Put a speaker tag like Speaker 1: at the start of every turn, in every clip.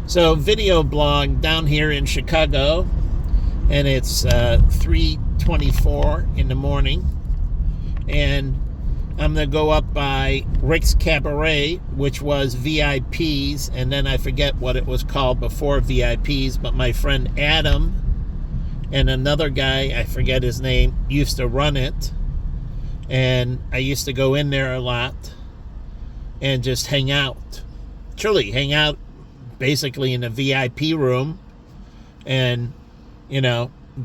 Speaker 1: So, video blog down here in Chicago, and it's 3:24 in the morning, and I'm going to go up by Rick's Cabaret, which was VIPs, and then I forget what it was called before VIPs, but my friend Adam and another guy, I forget his name, used to run it, and I used to go in there a lot and just hang out. Truly, hang out basically in the VIP room and,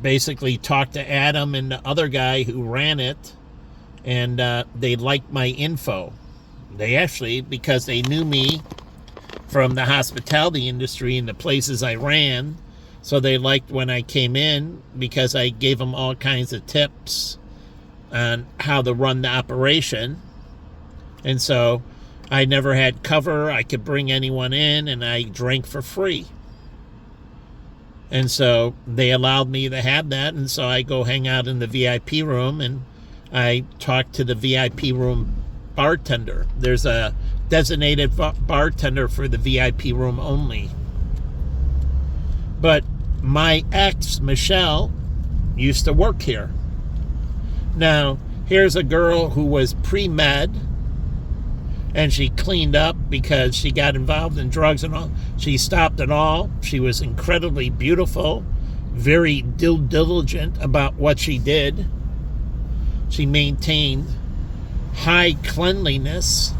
Speaker 1: basically talk to Adam and the other guy who ran it, and they liked my info. They actually, because they knew me from the hospitality industry and the places I ran, so they liked when I came in because I gave them all kinds of tips on how to run the operation. And so I never had cover. I could bring anyone in, and I drank for free. And so they allowed me to have that, and so I go hang out in the VIP room, and I talk to the VIP room bartender. There's a designated bartender for the VIP room only. But my ex, Michelle, used to work here. Now, here's a girl who was pre-med, and she cleaned up because she got involved in drugs and all. She stopped it all. She was incredibly beautiful, very diligent about what she did. She maintained high cleanliness.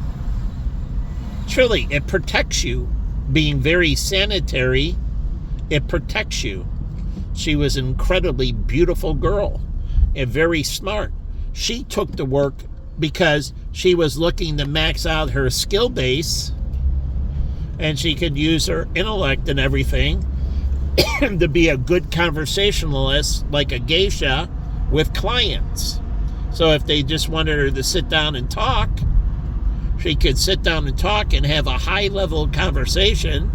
Speaker 1: Truly, it protects you. Being very sanitary, it protects you. She was an incredibly beautiful girl and very smart. She took the work because she was looking to max out her skill base, and she could use her intellect and everything to be a good conversationalist, like a geisha, with clients. So if they just wanted her to sit down and talk, she could sit down and talk and have a high-level conversation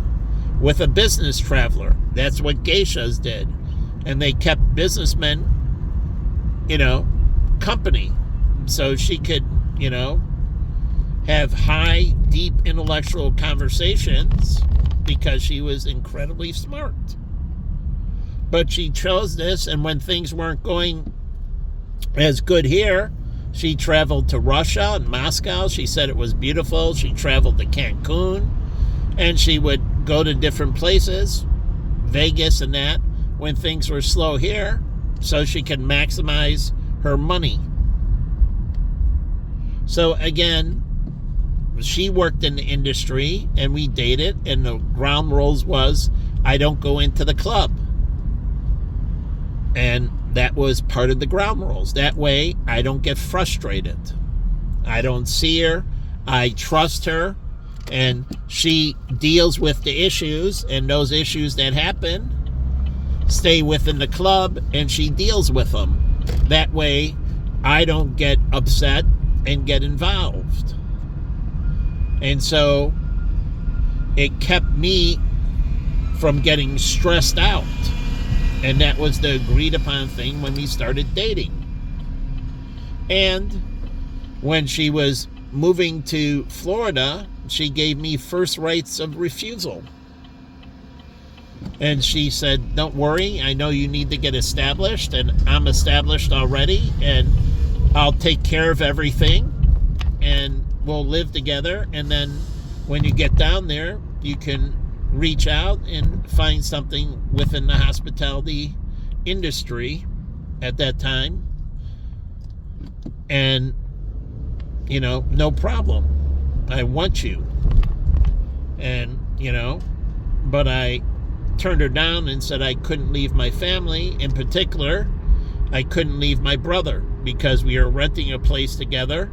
Speaker 1: with a business traveler. That's what geishas did. And they kept businessmen, company. So she could, have high, deep intellectual conversations because she was incredibly smart. But she chose this, and when things weren't going as good here, she traveled to Russia and Moscow. She said it was beautiful. She traveled to Cancun, and she would go to different places, Vegas and that, when things were slow here, so she could maximize her money. So again, she worked in the industry, and we dated, and the ground rules was I don't go into the club. And that was part of the ground rules. That way, I don't get frustrated. I don't see her. I trust her, and she deals with the issues, and those issues that happen stay within the club, and she deals with them. That way, I don't get upset and get involved. And so it kept me from getting stressed out. And that was the agreed upon thing when we started dating. And when she was moving to Florida, she gave me first rights of refusal. And she said, don't worry, I know you need to get established, and I'm established already, and I'll take care of everything, and we'll live together. And then when you get down there, you can reach out and find something within the hospitality industry at that time. And, no problem. I want you. And, but I turned her down and said I couldn't leave my family. In particular, I couldn't leave my brother because we were renting a place together,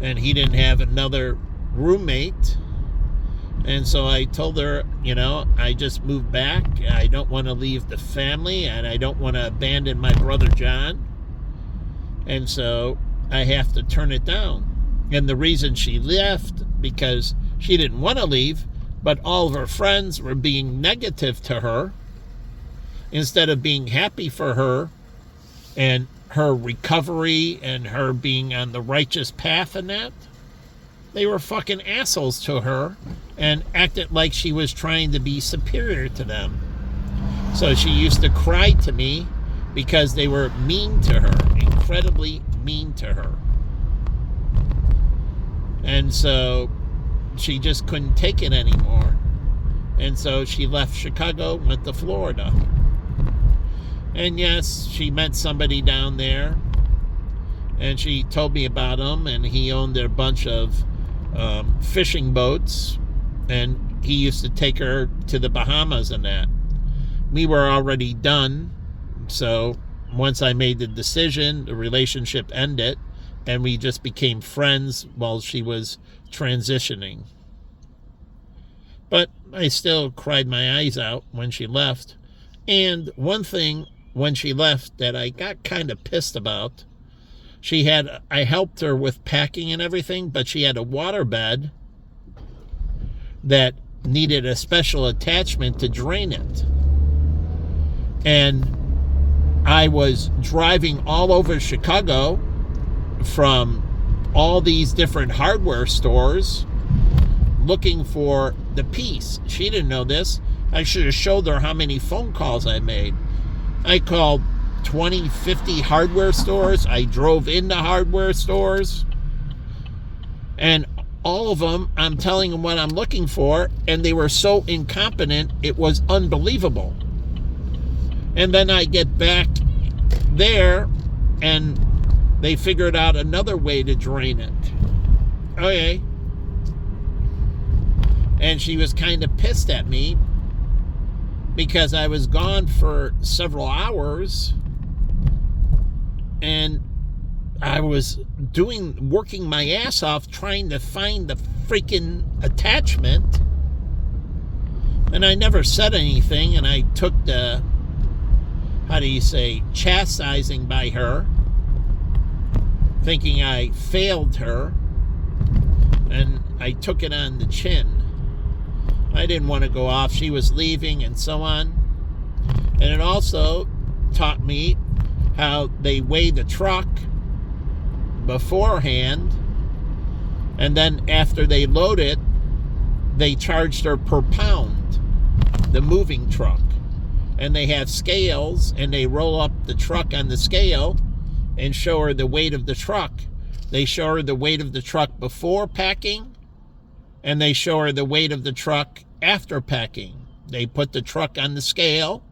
Speaker 1: and he didn't have another roommate. And so I told her, I just moved back. I don't want to leave the family, and I don't want to abandon my brother John. And so I have to turn it down. And the reason she left, because she didn't want to leave, but all of her friends were being negative to her instead of being happy for her and her recovery and her being on the righteous path and that. They were fucking assholes to her and acted like she was trying to be superior to them. So she used to cry to me because they were mean to her, incredibly mean to her. And so she just couldn't take it anymore. And so she left Chicago, went to Florida. And yes, she met somebody down there, and she told me about him, and he owned a bunch of fishing boats, and he used to take her to the Bahamas and that. We were already done, so once I made the decision, the relationship ended, and we just became friends while she was transitioning. But I still cried my eyes out when she left. And one thing when she left that I got kind of pissed about, I helped her with packing and everything, but she had a waterbed that needed a special attachment to drain it. And I was driving all over Chicago from all these different hardware stores looking for the piece. She didn't know this. I should have showed her how many phone calls I made. I called 20, 50 hardware stores. I drove into hardware stores. And all of them, I'm telling them what I'm looking for, and they were so incompetent, it was unbelievable. And then I get back there, and they figured out another way to drain it. Okay. And she was kind of pissed at me because I was gone for several hours, and I was working my ass off trying to find the freaking attachment, and I never said anything, and I took the, chastising by her, thinking I failed her, and I took it on the chin. I didn't want to go off. She was leaving and so on. And it also taught me how they weigh the truck beforehand, and then after they load it, they charged her per pound, the moving truck. And they have scales, and they roll up the truck on the scale and show her the weight of the truck. They show her the weight of the truck before packing, and they show her the weight of the truck after packing. They put the truck on the scale,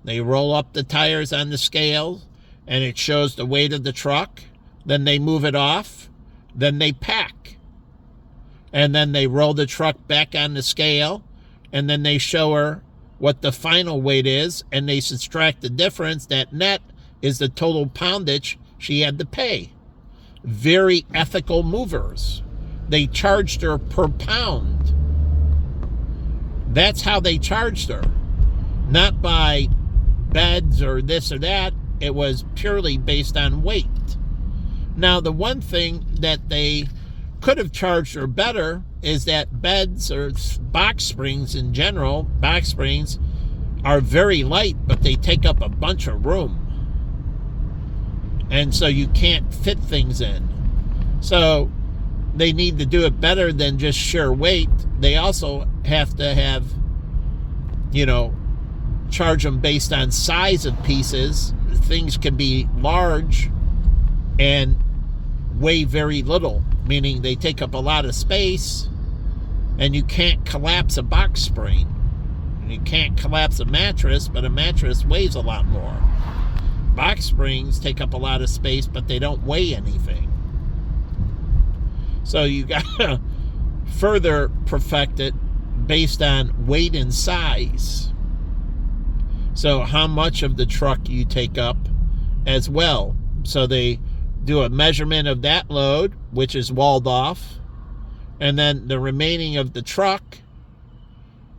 Speaker 1: they roll up the tires on the scale, and it shows the weight of the truck. Then they move it off, then they pack. And then they roll the truck back on the scale, and then they show her what the final weight is, and they subtract the difference. That net is the total poundage she had to pay. Very ethical movers. They charged her per pound. That's how they charged her. Not by beds or this or that. It was purely based on weight. Now, the one thing that they could have charged her better is that beds or box springs in general, box springs are very light, but they take up a bunch of room. And so you can't fit things in. So they need to do it better than just sheer weight. They also have to have, charge them based on size of pieces. Things can be large and weigh very little, meaning they take up a lot of space, and you can't collapse a box spring. And you can't collapse a mattress, but a mattress weighs a lot more. Box springs take up a lot of space, but they don't weigh anything. So you got to further perfect it based on weight and size. So how much of the truck you take up as well. So they do a measurement of that load, which is walled off, and then the remaining of the truck,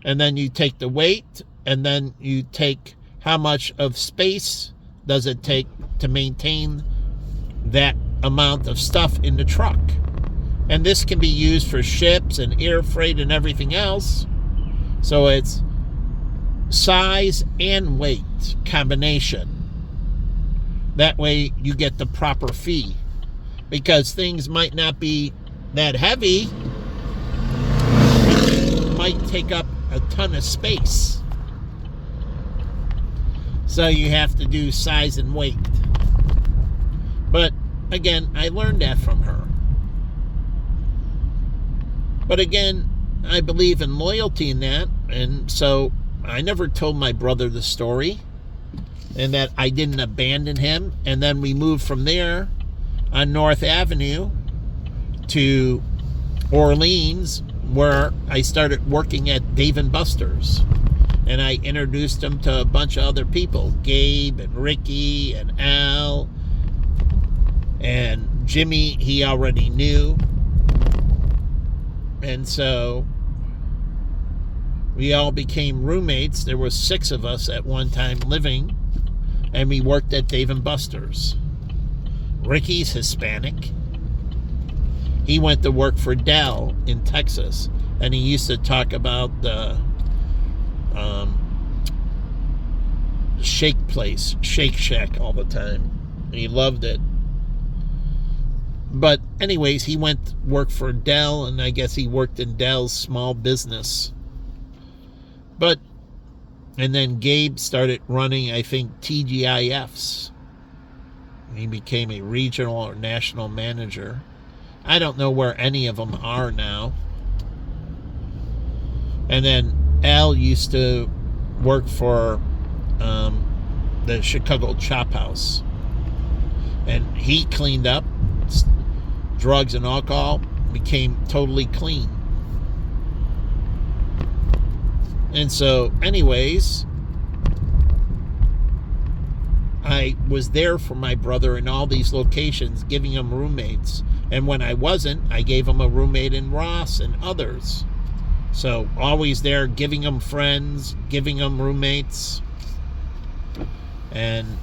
Speaker 1: and then you take the weight, and then you take how much of space does it take to maintain that amount of stuff in the truck. And this can be used for ships and air freight and everything else. So it's size and weight combination. That way you get the proper fee. Because things might not be that heavy, might take up a ton of space. So you have to do size and weight. But again, I learned that from her. But again, I believe in loyalty in that. And so I never told my brother the story. And that I didn't abandon him. And then we moved from there on North Avenue to Orleans, where I started working at Dave & Buster's. And I introduced him to a bunch of other people. Gabe and Ricky and Al. And Jimmy, he already knew. And so we all became roommates. There were 6 of us at one time living. And we worked at Dave & Buster's. Ricky's Hispanic. He went to work for Dell in Texas. And he used to talk about the shake place, Shake Shack, all the time. He loved it. But anyways, he went to work for Dell, and I guess he worked in Dell's small business. And then Gabe started running, I think, TGIFs. He became a regional or national manager. I don't know where any of them are now. And then Al used to work for the Chicago Chop House. And he cleaned up drugs and alcohol, became totally clean. And so, anyways, I was there for my brother in all these locations, giving him roommates. And when I wasn't, I gave him a roommate in Ross and others. So, always there, giving him friends, giving him roommates. And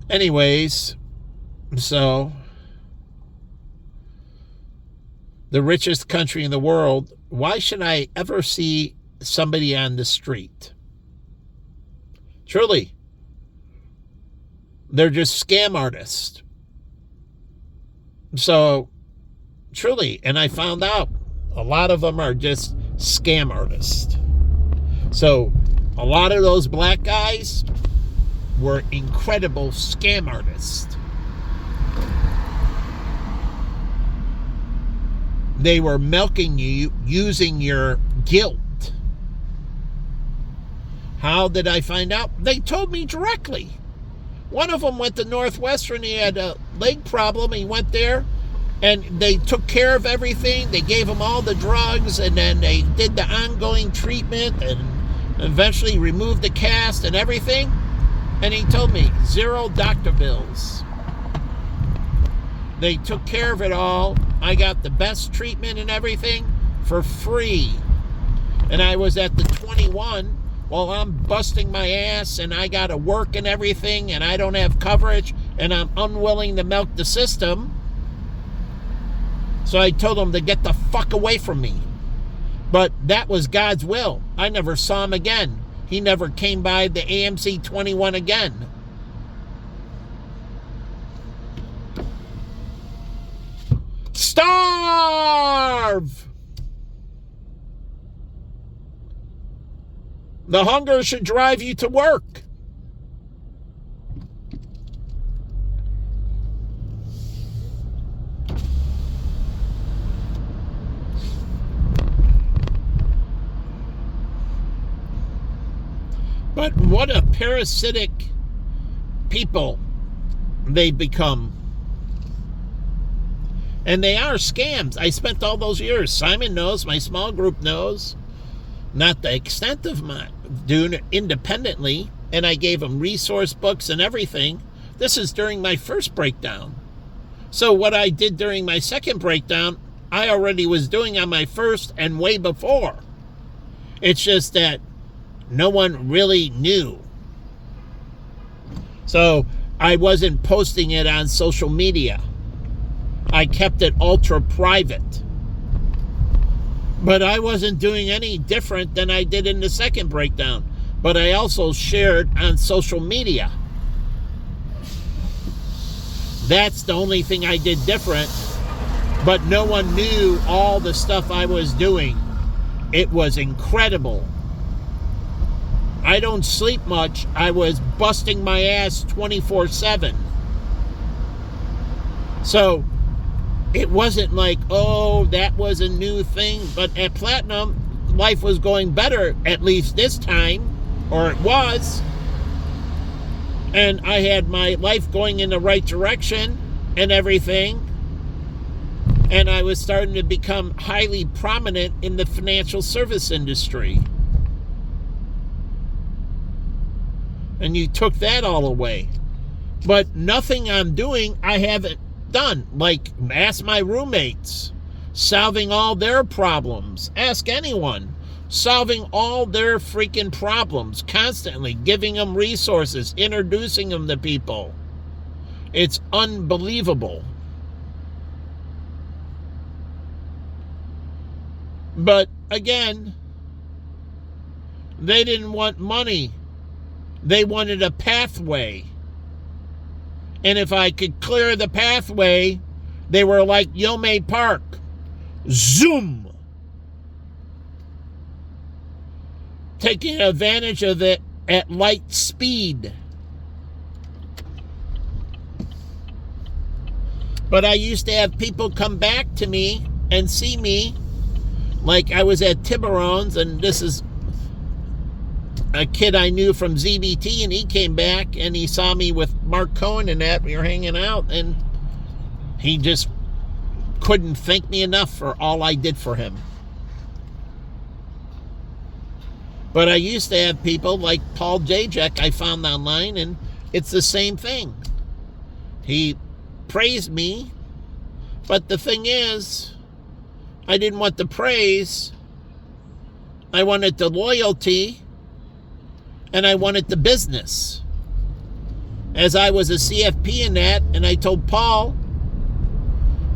Speaker 1: anyways, so the richest country in the world, why should I ever see somebody on the street? Truly. They're just scam artists. So, truly, and I found out a lot of them are just scam artists. So, a lot of those black guys were incredible scam artists. They were milking you using your guilt. How did I find out? They told me directly. One of them went to Northwestern. He had a leg problem. He went there, and they took care of everything. They gave him all the drugs, and then they did the ongoing treatment and eventually removed the cast and everything. And he told me, 0 doctor bills. They took care of it all. I got the best treatment and everything for free. And I was at the 21 while I'm busting my ass and I got to work and everything and I don't have coverage and I'm unwilling to milk the system. So I told him to get the fuck away from me. But that was God's will. I never saw him again. He never came by the AMC 21 again. Starve! The hunger should drive you to work. But what a parasitic people they become. And they are scams. I spent all those years. Simon knows. My small group knows. Not the extent of my doing it independently. And I gave them resource books and everything. This is during my first breakdown. So what I did during my second breakdown, I already was doing on my first and way before. It's just that no one really knew. So I wasn't posting it on social media. I kept it ultra private. But I wasn't doing any different than I did in the second breakdown. But I also shared on social media. That's the only thing I did different. But no one knew all the stuff I was doing. It was incredible. I don't sleep much. I was busting my ass 24/7. So it wasn't like, oh, that was a new thing. But at Platinum, life was going better, at least this time, or it was. And I had my life going in the right direction and everything. And I was starting to become highly prominent in the financial service industry. And you took that all away. But nothing I'm doing, I haven't done. Like, ask my roommates. Solving all their problems. Ask anyone. Solving all their freaking problems. Constantly. Giving them resources. Introducing them to people. It's unbelievable. But, again, they didn't want money. They wanted a pathway. And if I could clear the pathway, they were like Yomei Park. Zoom! Taking advantage of it at light speed. But I used to have people come back to me and see me. Like I was at Tiburon's, and this is a kid I knew from ZBT, and he came back and he saw me with Mark Cohen and that. We were hanging out, and he just couldn't thank me enough for all I did for him. But I used to have people like Paul Jacek I found online, and it's the same thing. He praised me, but the thing is, I didn't want the praise. I wanted the loyalty, and I wanted the business. As I was a CFP in that, and I told Paul,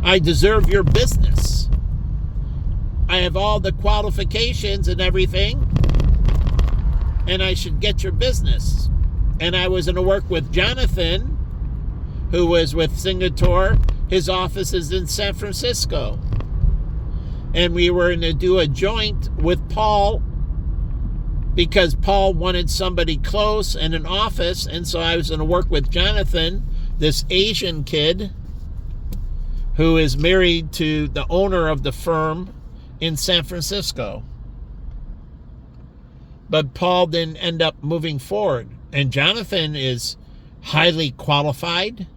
Speaker 1: I deserve your business. I have all the qualifications and everything, and I should get your business. And I was going to work with Jonathan, who was with Singapore. His office is in San Francisco. And we were going to do a joint with Paul because Paul wanted somebody close in an office. And so I was going to work with Jonathan, this Asian kid who is married to the owner of the firm in San Francisco. But Paul didn't end up moving forward. And Jonathan is highly qualified.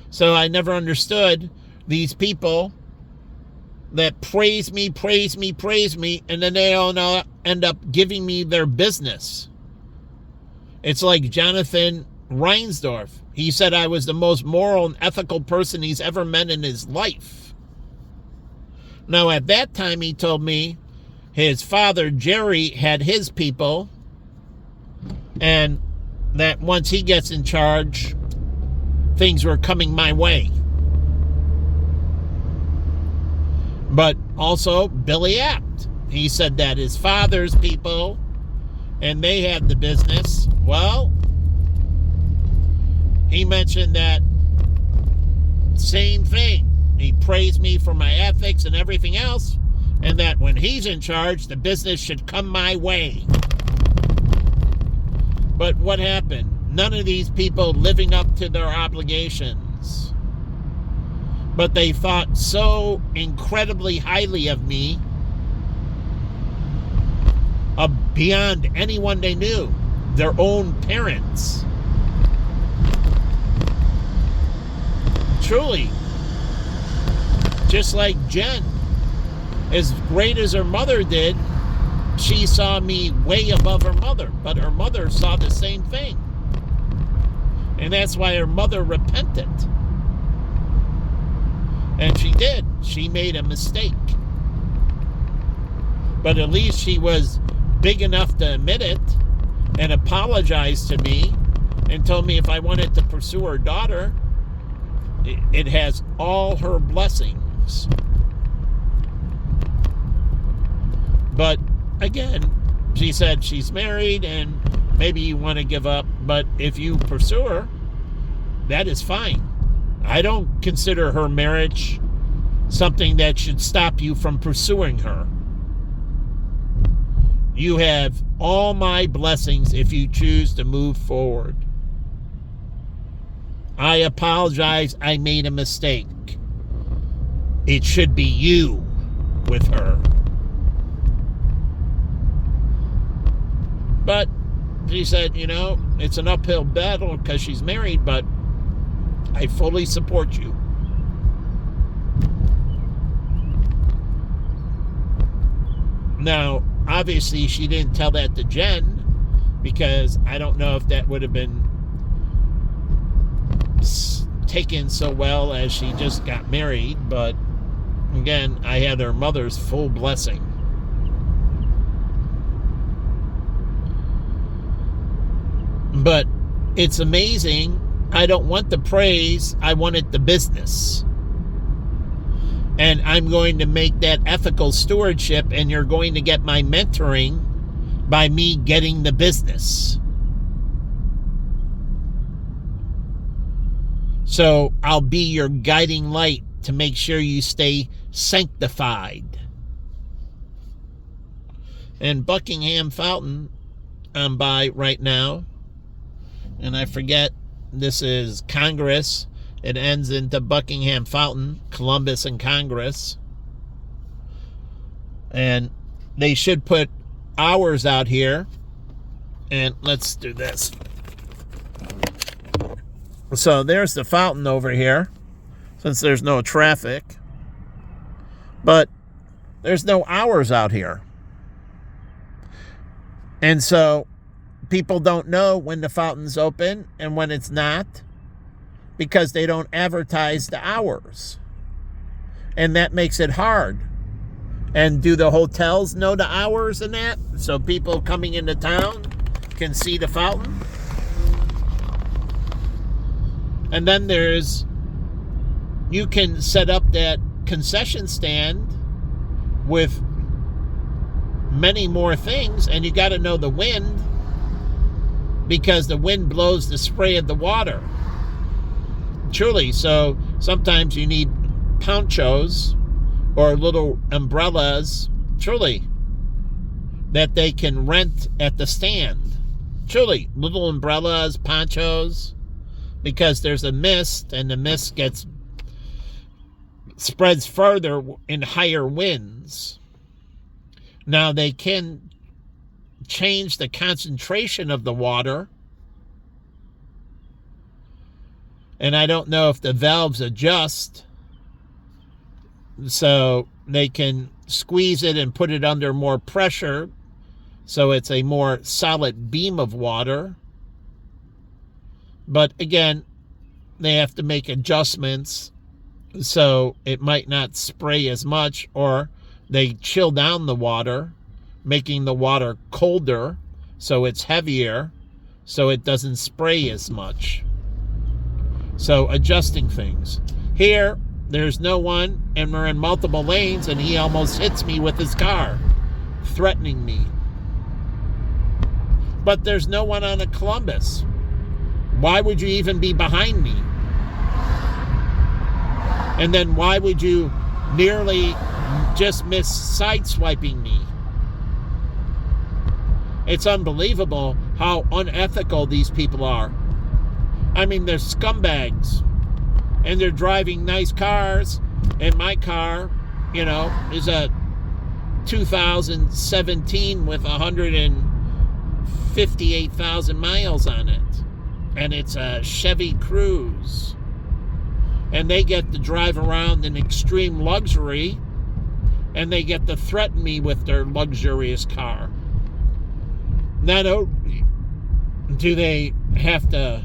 Speaker 1: So I never understood these people that praise me, and then they all end up giving me their business. It's like Jonathan Reinsdorf. He said I was the most moral and ethical person he's ever met in his life. Now, at that time, he told me his father, Jerry, had his people, and that once he gets in charge, things were coming my way. But also Billy Apt. He said that his father's people, and they had the business. Well, he mentioned that same thing. He praised me for my ethics and everything else, and that when he's in charge, the business should come my way. But what happened? None of these people living up to their obligations. But they thought so incredibly highly of me, beyond anyone they knew, their own parents. Truly. Just like Jen, as great as her mother did, she saw me way above her mother, but her mother saw the same thing. And that's why her mother repented. And she did. She made a mistake. But at least she was big enough to admit it and apologize to me and told me if I wanted to pursue her daughter, it has all her blessings. But again, she said she's married and maybe you want to give up, but if you pursue her, that is fine. I don't consider her marriage something that should stop you from pursuing her. You have all my blessings if you choose to move forward. I apologize. I made a mistake. It should be you with her. But she said, it's an uphill battle because she's married, but I fully support you. Now, obviously, she didn't tell that to Jen, because I don't know if that would have been taken so well as she just got married. But again, I had her mother's full blessing. But it's amazing. I don't want the praise. I wanted the business. And I'm going to make that ethical stewardship, and you're going to get my mentoring by me getting the business. So I'll be your guiding light to make sure you stay sanctified. And Buckingham Fountain, I'm by right now. And I forget, this is Congress. It ends into Buckingham Fountain, Columbus and Congress. And they should put hours out here. And let's do this. So there's the fountain over here, since there's no traffic. But there's no hours out here. And so people don't know when the fountain's open and when it's not, because they don't advertise the hours. And that makes it hard. And do the hotels know the hours and that? So people coming into town can see the fountain? And then you can set up that concession stand with many more things, and you got to know the wind, because the wind blows the spray of the water. Truly. So sometimes you need ponchos or little umbrellas, truly, that they can rent at the stand. Truly, little umbrellas, ponchos, because there's a mist, and the mist spreads further in higher winds. Now they can change the concentration of the water, and I don't know if the valves adjust, so they can squeeze it and put it under more pressure, so it's a more solid beam of water. But again, they have to make adjustments, so it might not spray as much, or they chill down the water, making the water colder, so it's heavier, so it doesn't spray as much. So adjusting things. Here, there's no one, and we're in multiple lanes, and he almost hits me with his car, threatening me. But there's no one on a Columbus. Why would you even be behind me? And then why would you nearly just miss sideswiping me? It's unbelievable how unethical these people are. I mean, they're scumbags. And they're driving nice cars. And my car, is a 2017 with 158,000 miles on it. And it's a Chevy Cruze. And they get to drive around in extreme luxury, and they get to threaten me with their luxurious car. Not only do they have to,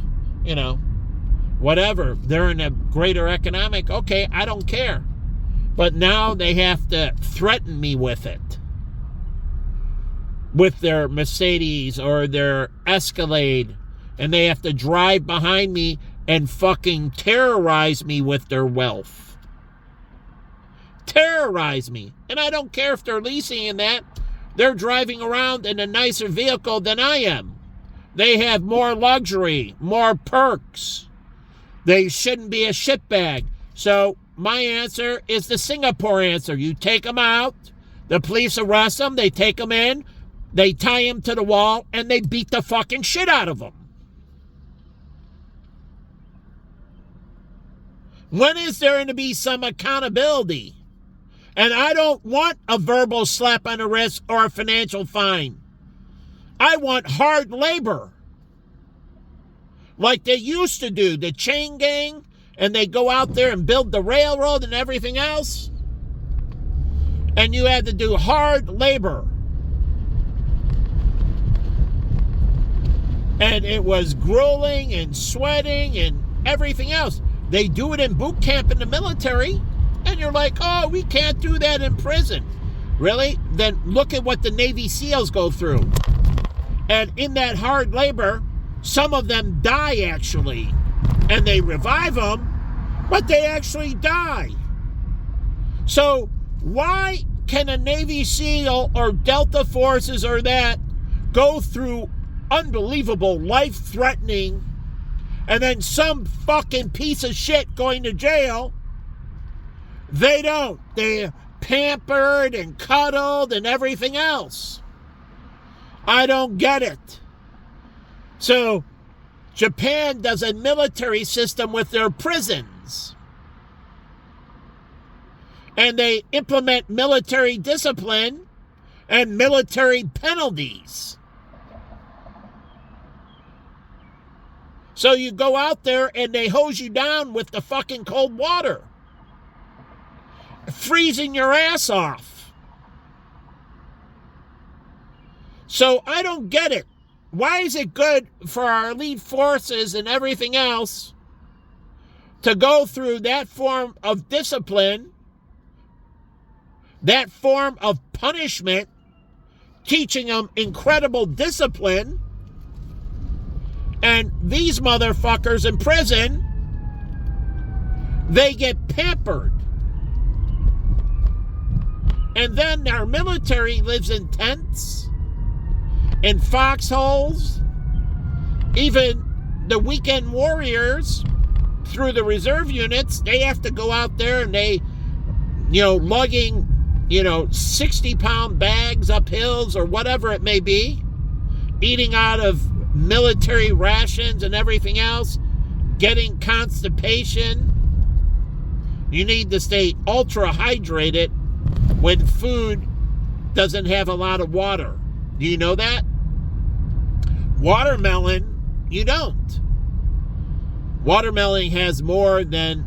Speaker 1: whatever, they're in a greater economic, okay, I don't care. But now they have to threaten me with it. With their Mercedes or their Escalade. And they have to drive behind me and fucking terrorize me with their wealth. Terrorize me. And I don't care if they're leasing in that. They're driving around in a nicer vehicle than I am. They have more luxury, more perks. They shouldn't be a shitbag. So my answer is the Singapore answer. You take them out, the police arrest them, they take them in, they tie him to the wall, and they beat the fucking shit out of him. When is there going to be some accountability? And I don't want a verbal slap on the wrist or a financial fine. I want hard labor. Like they used to do, the chain gang, and they go out there and build the railroad and everything else. And you had to do hard labor. And it was grueling and sweating and everything else. They do it in boot camp in the military, and you're like, oh, we can't do that in prison. Really? Then look at what the Navy SEALs go through. And in that hard labor, some of them die, actually. And they revive them, but they actually die. So why can a Navy SEAL or Delta Forces or that go through unbelievable, life-threatening, and then some fucking piece of shit going to jail? They don't. They're pampered and cuddled and everything else. I don't get it. So Japan does a military system with their prisons. And they implement military discipline and military penalties. So you go out there and they hose you down with the fucking cold water, freezing your ass off. So I don't get it. Why is it good for our elite forces and everything else to go through that form of discipline, that form of punishment, teaching them incredible discipline, and these motherfuckers in prison, they get pampered. And then our military lives in tents, in foxholes. Even the weekend warriors, through the reserve units, they have to go out there and they, lugging, 60-pound bags up hills or whatever it may be, eating out of military rations and everything else, getting constipation. You need to stay ultra hydrated when food doesn't have a lot of water. Do you know that? Watermelon, you don't. Watermelon has more than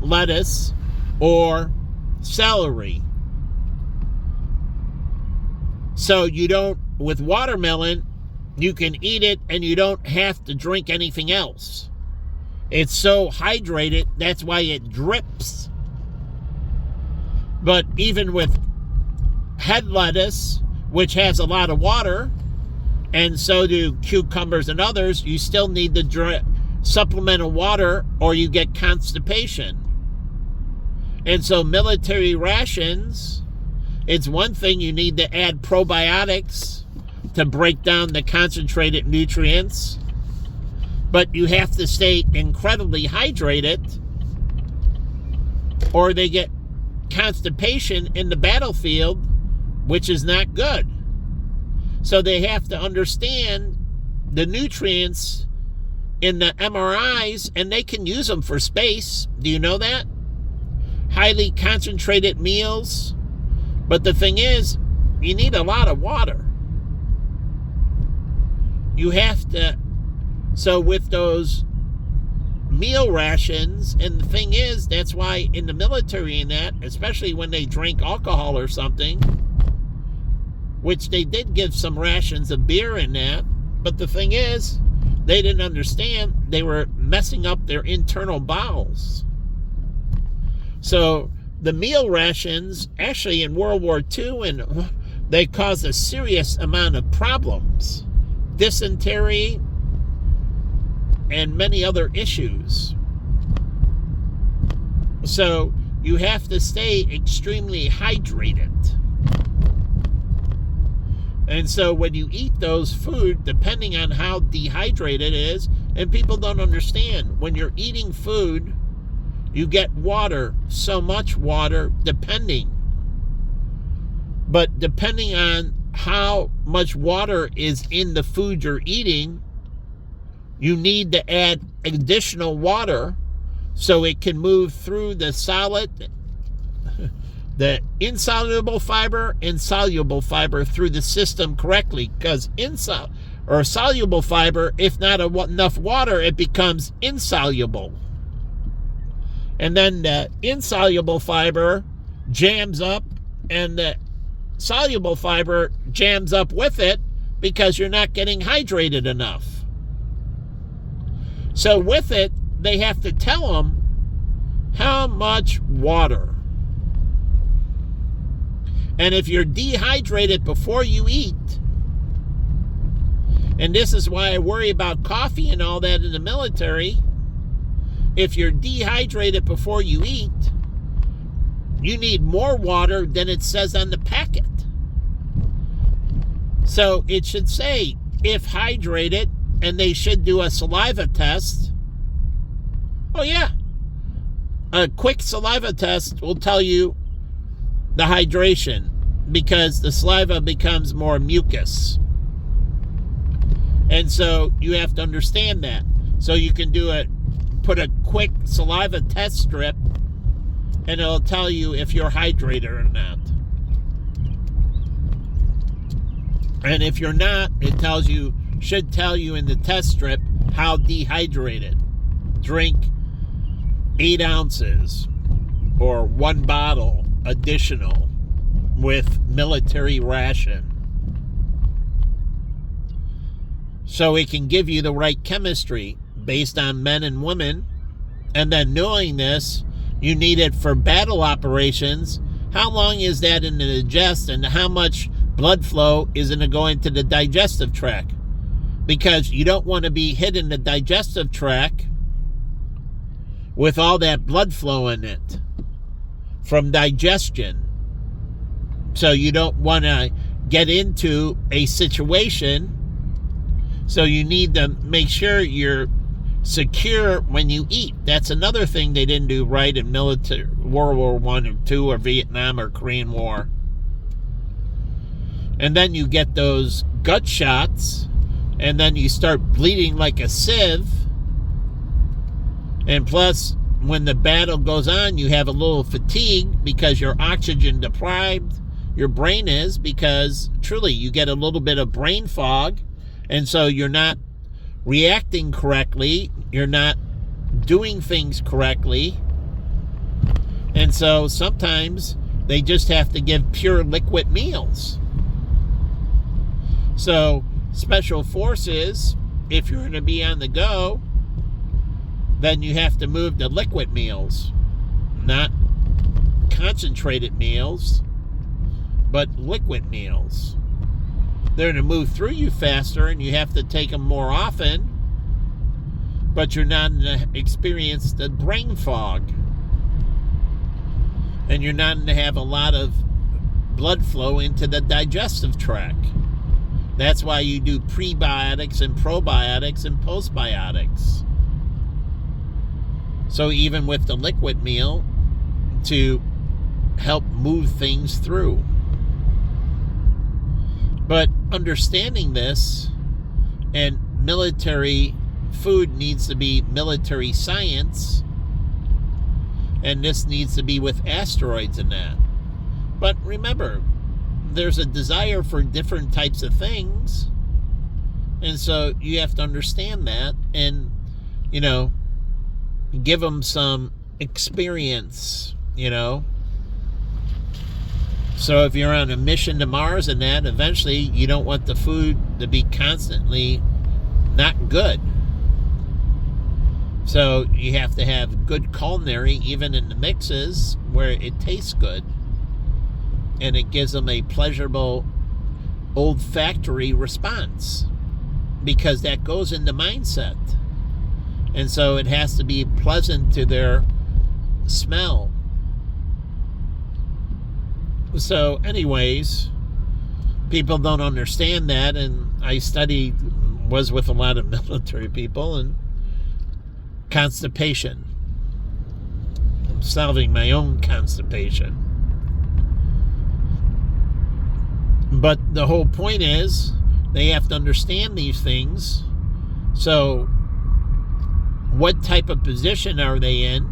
Speaker 1: lettuce or celery. So you don't, with watermelon, you can eat it and you don't have to drink anything else. It's so hydrated, that's why it drips. But even with head lettuce, which has a lot of water, and so do cucumbers and others, you still need the supplemental water or you get constipation. And so military rations, it's one thing, you need to add probiotics to break down the concentrated nutrients, but you have to stay incredibly hydrated or they get constipation in the battlefield, which is not good. So they have to understand the nutrients in the MRIs, and they can use them for space. Do you know that? Highly concentrated meals. But the thing is, you need a lot of water. You have to, so with those meal rations, and the thing is, that's why in the military and that, especially when they drink alcohol or something, which they did give some rations of beer in that, but the thing is, they didn't understand they were messing up their internal bowels. So the meal rations, actually in World War II, and they caused a serious amount of problems. Dysentery and many other issues. So you have to stay extremely hydrated. And so when you eat those food, depending on how dehydrated it is, And people don't understand. When you're eating food, you get water, so much water, depending. But depending on how much water is in the food you're eating, you need to add additional water so it can move through the solid, the insoluble fiber and soluble fiber through the system correctly. Because soluble fiber, if not enough water, it becomes insoluble. And then the insoluble fiber jams up, and the soluble fiber jams up with it because you're not getting hydrated enough. So with it, they have to tell them how much water. And if you're dehydrated before you eat, and this is why I worry about coffee and all that in the military, if you're dehydrated before you eat, you need more water than it says on the packet. So it should say, if hydrated, and they should do a saliva test. Oh yeah, a quick saliva test will tell you the hydration, because the saliva becomes more mucus. And so you have to understand that. So you can put a quick saliva test strip, and it'll tell you if you're hydrated or not. And if you're not, it should tell you in the test strip how dehydrated. Drink 8 ounces or 1 bottle additional with military ration. So it can give you the right chemistry based on men and women. And then knowing this, you need it for battle operations. How long is that in the digest, and how much blood flow is going to go into the digestive tract? Because you don't want to be hit in the digestive tract with all that blood flow in it from digestion. So you don't want to get into a situation. So you need to make sure you're secure when you eat. That's another thing they didn't do right in military World War I or II or Vietnam or Korean War. And then you get those gut shots, and then you start bleeding like a sieve. And plus, when the battle goes on, you have a little fatigue because you're oxygen deprived. Your brain is, because truly you get a little bit of brain fog, and so you're not reacting correctly. You're not doing things correctly. And so sometimes they just have to give pure liquid meals. So special forces, if you're going to be on the go, then you have to move to liquid meals, not concentrated meals, but liquid meals. They're going to move through you faster, and you have to take them more often, but you're not going to experience the brain fog, and you're not going to have a lot of blood flow into the digestive tract. That's why you do prebiotics and probiotics and postbiotics. So even with the liquid meal, to help move things through. But understanding this, and military food needs to be military science, and this needs to be with asteroids and that. But remember, there's a desire for different types of things, and so you have to understand that, and give them some experience, So if you're on a mission to Mars and that, eventually you don't want the food to be constantly not good. So you have to have good culinary, even in the mixes, where it tastes good. And it gives them a pleasurable olfactory response, because that goes into mindset. And so it has to be pleasant to their smell. So anyways, people don't understand that, and I was with a lot of military people, and constipation. I'm solving my own constipation. But the whole point is they have to understand these things. So what type of position are they in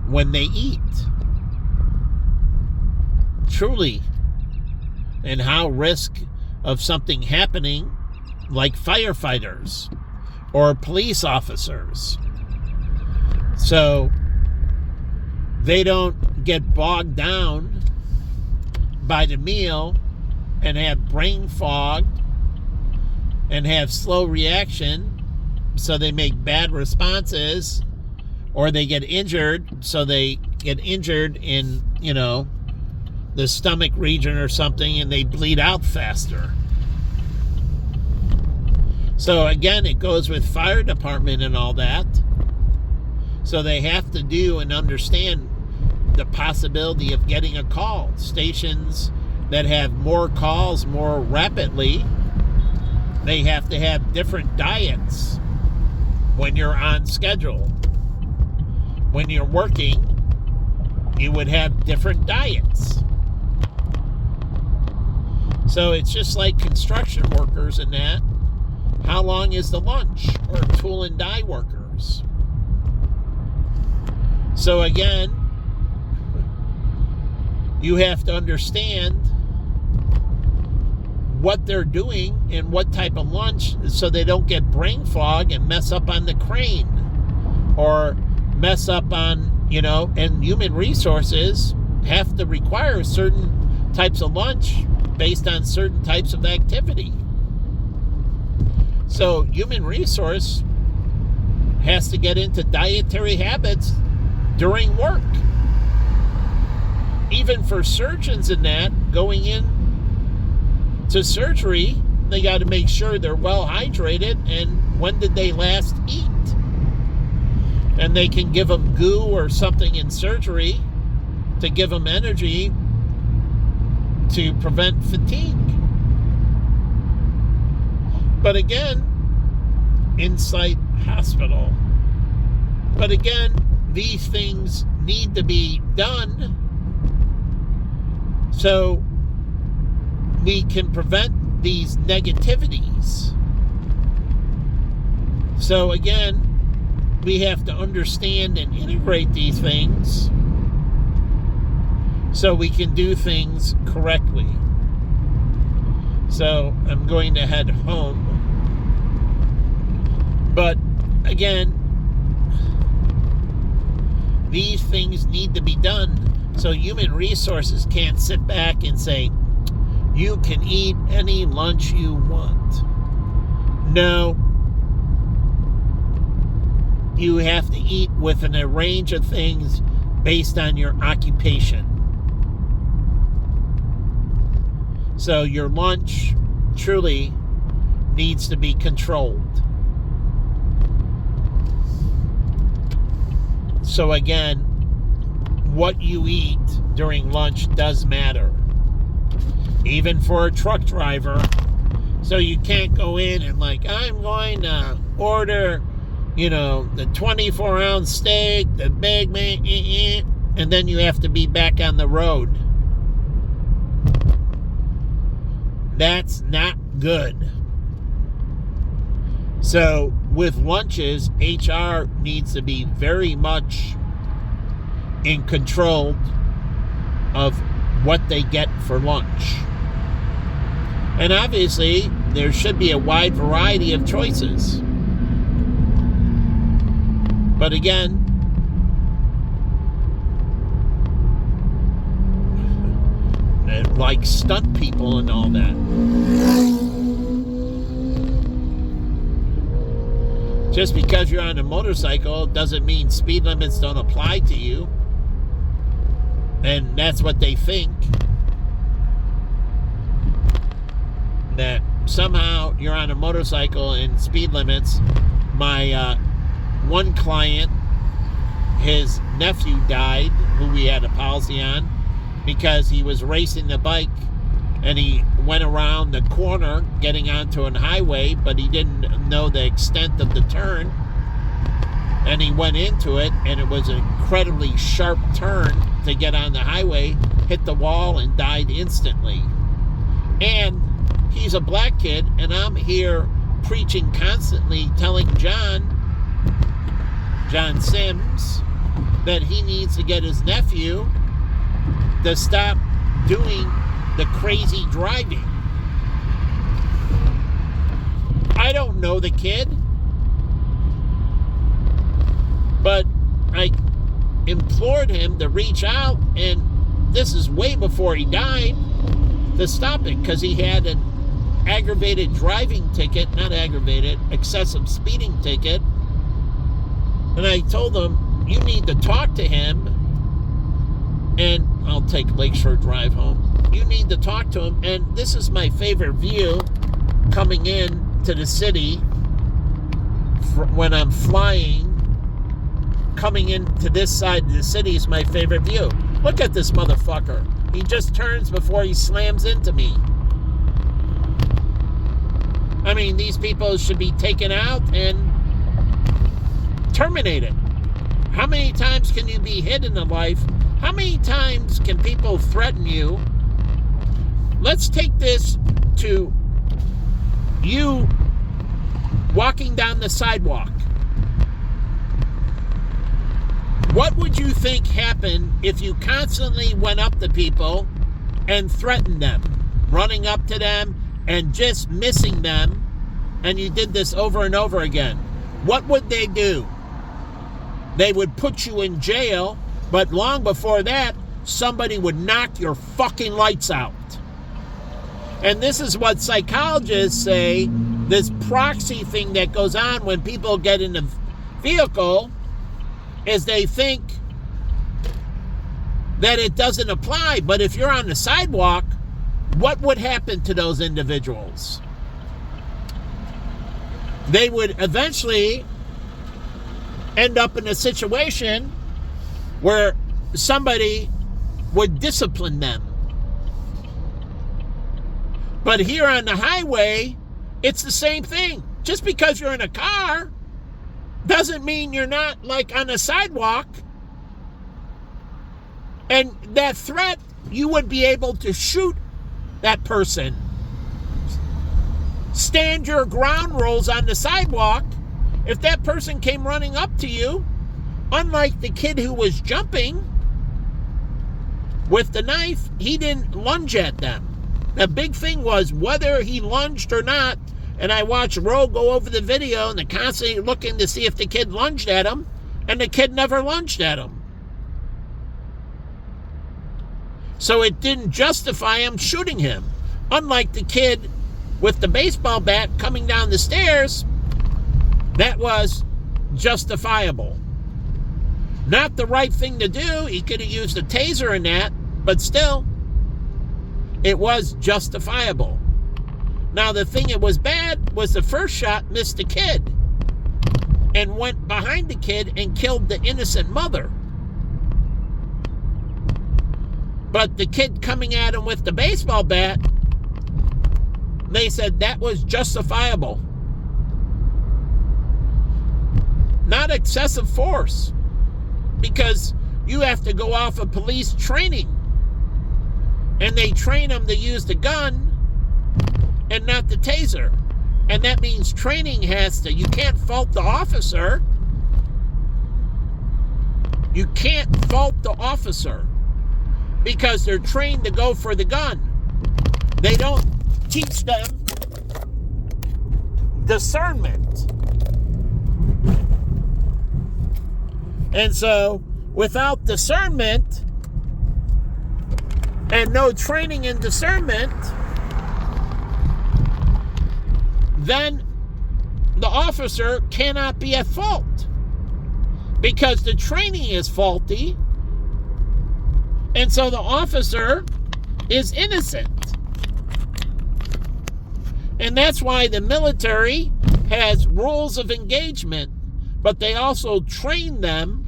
Speaker 1: when they eat? Truly. And how risk of something happening, like firefighters or police officers. So they don't get bogged down by the meal and have brain fog and have slow reaction, so they make bad responses, or they get injured, so they get injured in, the stomach region or something, and they bleed out faster. So again, it goes with fire department and all that. So they have to do and understand the possibility of getting a call. Stations that have more calls more rapidly, they have to have different diets when you're on schedule. When you're working, you would have different diets. So it's just like construction workers and that. How long is the lunch? Or tool and die workers? So again, you have to understand what they're doing and what type of lunch, so they don't get brain fog and mess up on the crane, or mess up on, and human resources have to require certain types of lunch based on certain types of activity. So human resource has to get into dietary habits during work. Even for surgeons and that, going in to surgery, they got to make sure they're well hydrated and when did they last eat. And they can give them goo or something in surgery to give them energy to prevent fatigue. But again, Insight Hospital. But again, these things need to be done so we can prevent these negativities. So again, we have to understand and integrate these things so we can do things correctly. So I'm going to head home. But again, these things need to be done. So human resources can't sit back and say, you can eat any lunch you want. No. You have to eat within a range of things based on your occupation. So your lunch truly needs to be controlled. So again, what you eat during lunch does matter. Even for a truck driver. So you can't go in and I'm going to order, the 24-ounce steak, the Big Mac, and then you have to be back on the road. That's not good. So with lunches, HR needs to be very much in control of what they get for lunch. And obviously, there should be a wide variety of choices. But again, like stunt people and all that. Just because you're on a motorcycle doesn't mean speed limits don't apply to you. And that's what they think. That somehow you're on a motorcycle and speed limits. My one client, his nephew died, who we had a policy on, because he was racing the bike and he went around the corner getting onto a highway, but he didn't know the extent of the turn. And he went into it, and it was an incredibly sharp turn to get on the highway, hit the wall, and died instantly. And he's a black kid, and I'm here preaching constantly, telling John Sims, that he needs to get his nephew to stop doing the crazy driving. I don't know the kid, but I implored him to reach out, and this is way before he died, to stop it, because he had an aggravated driving ticket, not aggravated, excessive speeding ticket. And I told him, you need to talk to him, and I'll take Lakeshore Drive home. You need to talk to him, and this is my favorite view coming in to the city when I'm flying. Coming into this side of the city is my favorite view. Look at this motherfucker. He just turns before he slams into me. I mean, these people should be taken out and terminated. How many times can you be hit in life? How many times can people threaten you? Let's take this to you walking down the sidewalk. What would you think happened if you constantly went up to people and threatened them, running up to them and just missing them, and you did this over and over again? What would they do? They would put you in jail, but long before that, somebody would knock your fucking lights out. And this is what psychologists say, this proxy thing that goes on when people get in a vehicle, is they think that it doesn't apply. But if you're on the sidewalk, what would happen to those individuals? They would eventually end up in a situation where somebody would discipline them. But here on the highway, it's the same thing. Just because you're in a car doesn't mean you're not like on a sidewalk. And that threat, you would be able to shoot that person. Stand your ground rules on the sidewalk. If that person came running up to you, unlike the kid who was jumping with the knife, he didn't lunge at them. The big thing was whether he lunged or not. And I watched Ro go over the video, and they're constantly looking to see if the kid lunged at him, and the kid never lunged at him. So it didn't justify him shooting him. Unlike the kid with the baseball bat coming down the stairs, that was justifiable. Not the right thing to do. He could have used a taser in that, but still, it was justifiable. Now, the thing that was bad was the first shot missed the kid and went behind the kid and killed the innocent mother. But the kid coming at him with the baseball bat, they said that was justifiable. Not excessive force, because you have to go off of police training. And they train them to use the gun and not the taser. And that means training you can't fault the officer. You can't fault the officer because they're trained to go for the gun. They don't teach them discernment. And so, without discernment and no training in discernment, then the officer cannot be at fault because the training is faulty, and so the officer is innocent. And that's why the military has rules of engagement, but they also train them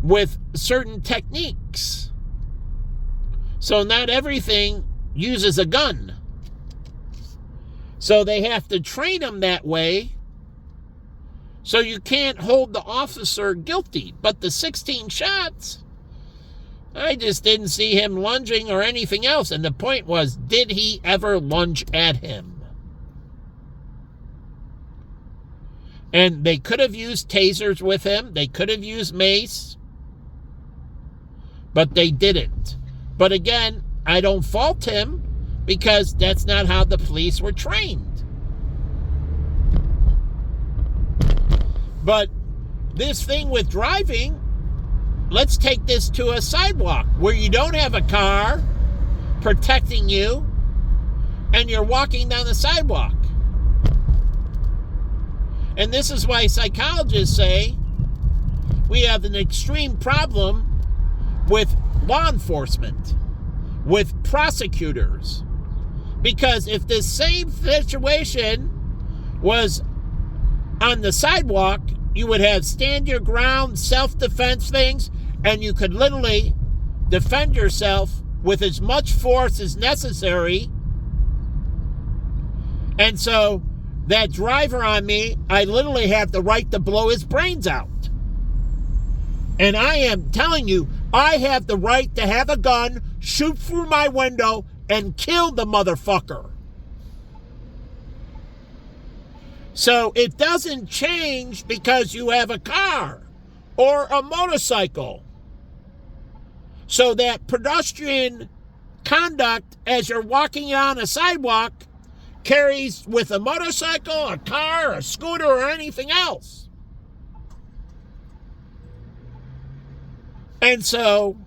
Speaker 1: with certain techniques. So not everything uses a gun. So they have to train them that way So you can't hold the officer guilty. But the 16 shots, I just didn't see him lunging or anything else. And the point was, did he ever lunge at him? And they could have used tasers with him. They could have used mace. But they didn't. But again, I don't fault him because that's not how the police were trained. But this thing with driving, let's take this to a sidewalk where you don't have a car protecting you and you're walking down the sidewalk. And this is why psychologists say we have an extreme problem with law enforcement, with prosecutors. Because if this same situation was on the sidewalk, you would have stand your ground, self-defense things, and you could literally defend yourself with as much force as necessary. And so that driver on me, I literally have the right to blow his brains out. And I am telling you, I have the right to have a gun, shoot through my window, and kill the motherfucker. So it doesn't change because you have a car or a motorcycle. So that pedestrian conduct as you're walking on a sidewalk carries with a motorcycle, a car, a scooter, or anything else. And so,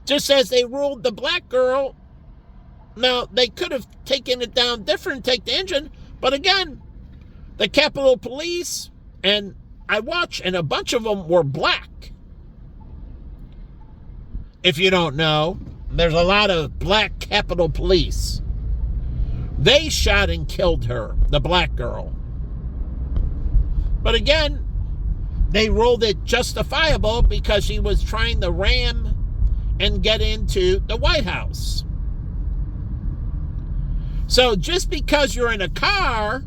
Speaker 1: just as they ruled the black girl, now they could have taken it down different, take the engine, but again, the Capitol Police, and I watched, and a bunch of them were black. If you don't know, there's a lot of black Capitol Police. They shot and killed her, the black girl. But again, they ruled it justifiable because she was trying to ram and get into the White House. So just because you're in a car,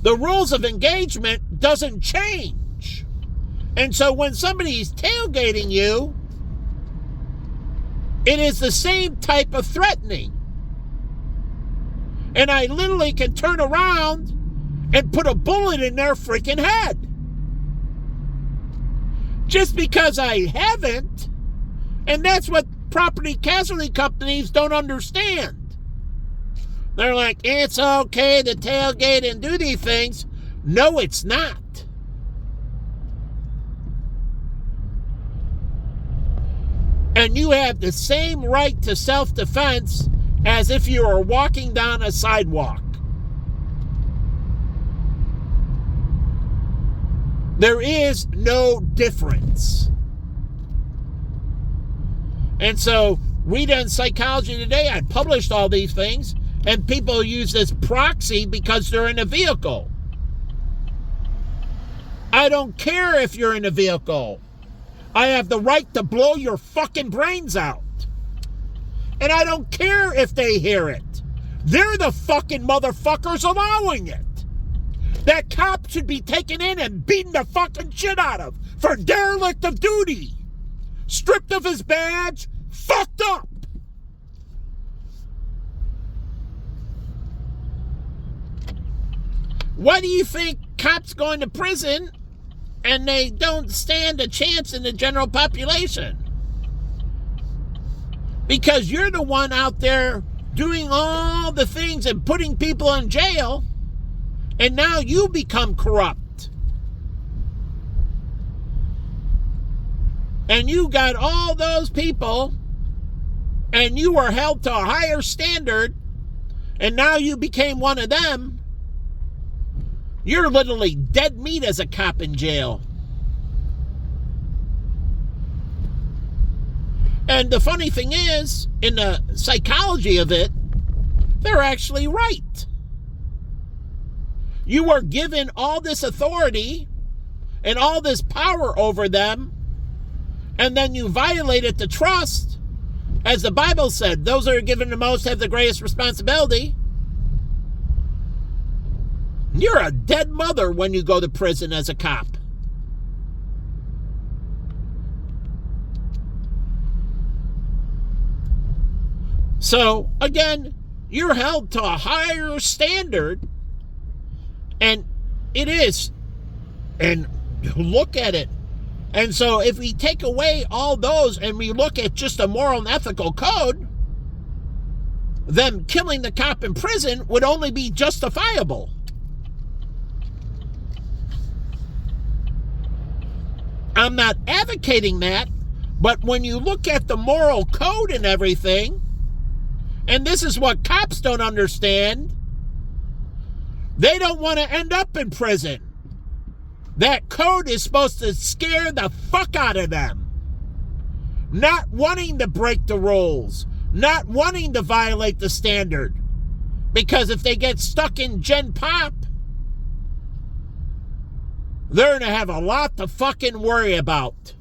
Speaker 1: the rules of engagement doesn't change. And so when somebody's tailgating you, it is the same type of threatening. And I literally can turn around and put a bullet in their freaking head. Just because I haven't. And that's what property casualty companies don't understand. They're like, it's okay to tailgate and do these things. No, it's not. And you have the same right to self-defense as if you were walking down a sidewalk. There is no difference. And so, we done Psychology Today. I published all these things, and people use this proxy because they're in a vehicle. I don't care if you're in a vehicle. I have the right to blow your fucking brains out. And I don't care if they hear it. They're the fucking motherfuckers allowing it. That cop should be taken in and beaten the fucking shit out of for derelict of duty. Stripped of his badge, fucked up. Why do you think cops going to prison and they don't stand a chance in the general population? Because you're the one out there doing all the things and putting people in jail, and now you become corrupt. And you got all those people, and you were held to a higher standard, and now you became one of them. You're literally dead meat as a cop in jail. And the funny thing is, in the psychology of it, they're actually right. You were given all this authority and all this power over them, and then you violated the trust. As the Bible said, those that are given the most have the greatest responsibility. You're a dead mother when you go to prison as a cop. So, again, you're held to a higher standard, and it is. And look at it. And so if we take away all those and we look at just a moral and ethical code, them killing the cop in prison would only be justifiable. I'm not advocating that, but when you look at the moral code and everything, and this is what cops don't understand, they don't want to end up in prison. That code is supposed to scare the fuck out of them. Not wanting to break the rules, not wanting to violate the standard. Because if they get stuck in Gen Pop, they're going to have a lot to fucking worry about.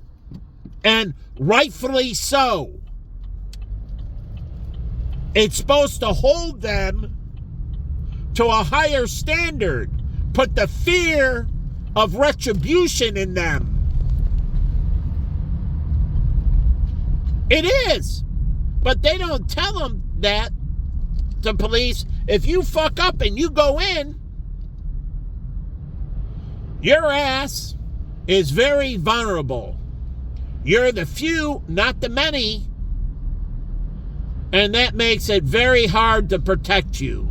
Speaker 1: And rightfully so. It's supposed to hold them to a higher standard. Put the fear of retribution in them. It is. But they don't tell them that to police. If you fuck up and you go in, your ass is very vulnerable. You're the few, not the many. And that makes it very hard to protect you.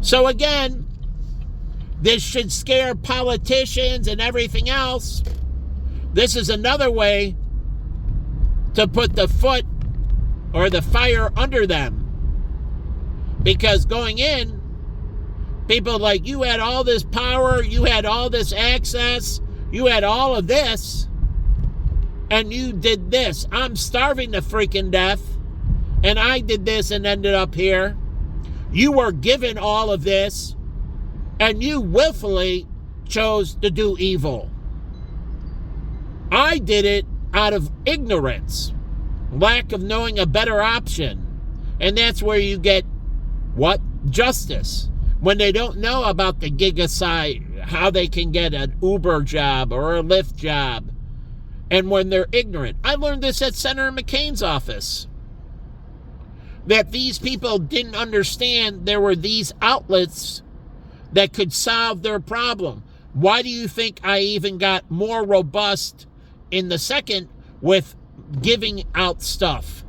Speaker 1: So again, this should scare politicians and everything else. This is another way to put the foot or the fire under them. Because going in, people like, you had all this power, you had all this access, you had all of this, and you did this. I'm starving to freaking death, and I did this and ended up here. You were given all of this, and you willfully chose to do evil. I did it out of ignorance, lack of knowing a better option. And that's where you get, what? Justice. When they don't know about the gig side, how they can get an Uber job or a Lyft job, and when they're ignorant. I learned this at Senator McCain's office. That these people didn't understand there were these outlets that could solve their problem. Why do you think I even got more robust in the second with giving out stuff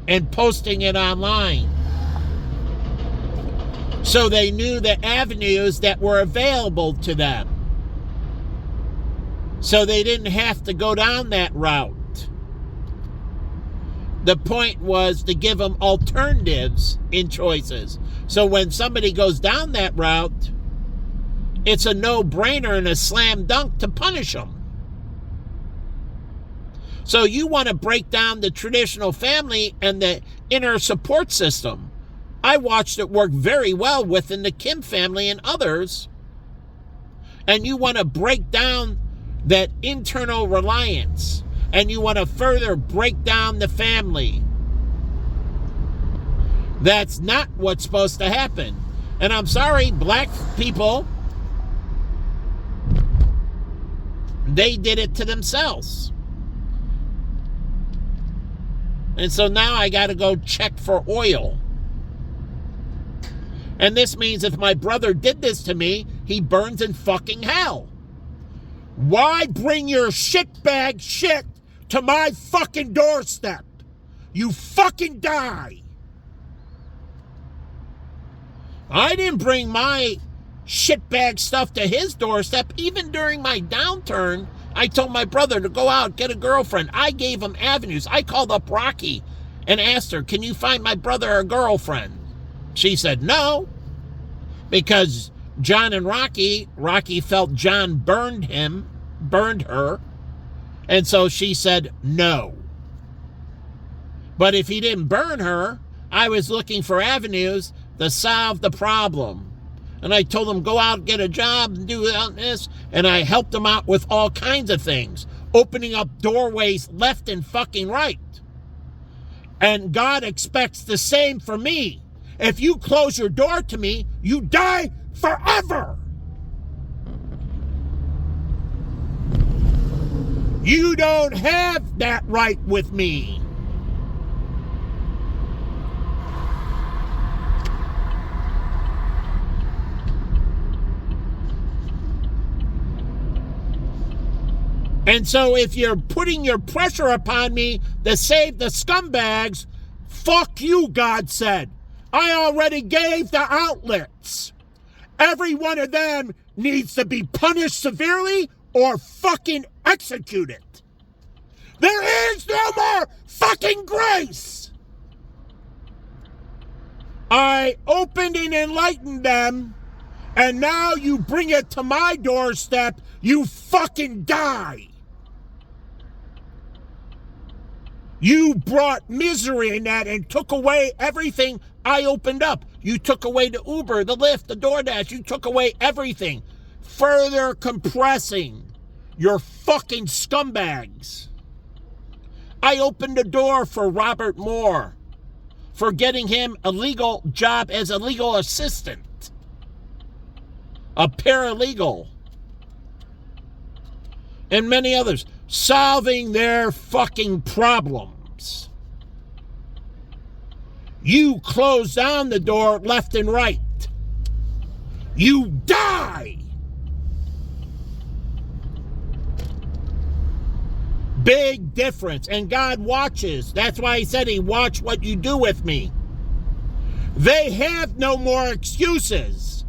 Speaker 1: and posting it online? So they knew the avenues that were available to them. So they didn't have to go down that route. The point was to give them alternatives in choices. So when somebody goes down that route, it's a no-brainer and a slam dunk to punish them. So you want to break down the traditional family and the inner support system. I watched it work very well within the Kim family and others. And you want to break down that internal reliance. And you want to further break down the family. That's not what's supposed to happen. And I'm sorry, black people, they did it to themselves. And so now I got to go check for oil. And this means if my brother did this to me, he burns in fucking hell. Why bring your shitbag shit to my fucking doorstep? You fucking die. I didn't bring my shitbag stuff to his doorstep. Even during my downturn, I told my brother to go out, get a girlfriend. I gave him avenues. I called up Rocky and asked her, can you find my brother a girlfriend? She said no, because John and Rocky felt John burned her, and so she said no. But if he didn't burn her, I was looking for avenues to solve the problem. And I told him, go out and get a job and do this. And I helped him out with all kinds of things. Opening up doorways left and fucking right. And God expects the same for me. If you close your door to me, you die forever. You don't have that right with me. And so if you're putting your pressure upon me to save the scumbags, fuck you, God said. I already gave the outlets. Every one of them needs to be punished severely or fucking executed. There is no more fucking grace. I opened and enlightened them, and now you bring it to my doorstep, you fucking die. You brought misery in that and took away everything I opened up. You took away the Uber, the Lyft, the DoorDash. You took away everything. Further compressing your fucking scumbags. I opened the door for Robert Moore for getting him a legal job as a legal assistant. A paralegal. And many others. Solving their fucking problems. You close down the door left and right. You die. Big difference. And God watches. That's why he said he watched what you do with me. They have no more excuses.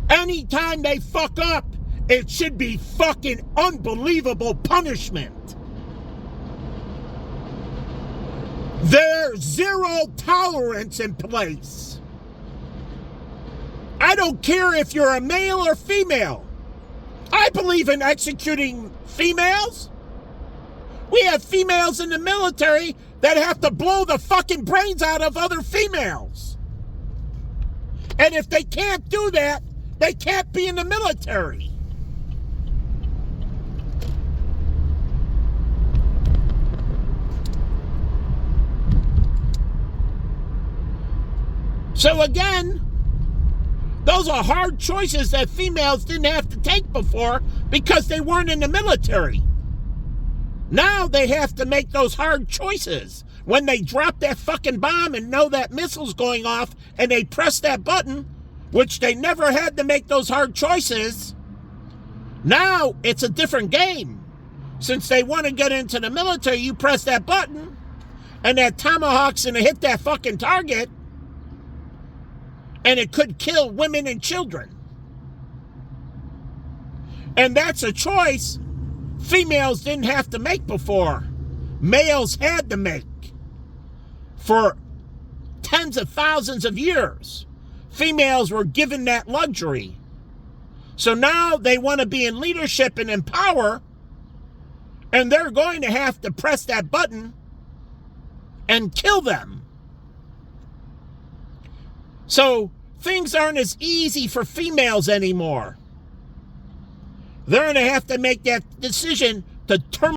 Speaker 1: Anytime they fuck up, it should be fucking unbelievable punishment. There's zero tolerance in place. I don't care if you're a male or female. I believe in executing females. We have females in the military that have to blow the fucking brains out of other females. And if they can't do that, they can't be in the military. So again, those are hard choices that females didn't have to take before because they weren't in the military. Now they have to make those hard choices. When they drop that fucking bomb and know that missile's going off and they press that button, which they never had to make those hard choices, now it's a different game. Since they want to get into the military, you press that button and that tomahawk's going to hit that fucking target. And it could kill women and children. And that's a choice females didn't have to make before. Males had to make. For tens of thousands of years, females were given that luxury. So now they want to be in leadership and in power, and they're going to have to press that button and kill them. So things aren't as easy for females anymore. They're going to have to make that decision to terminate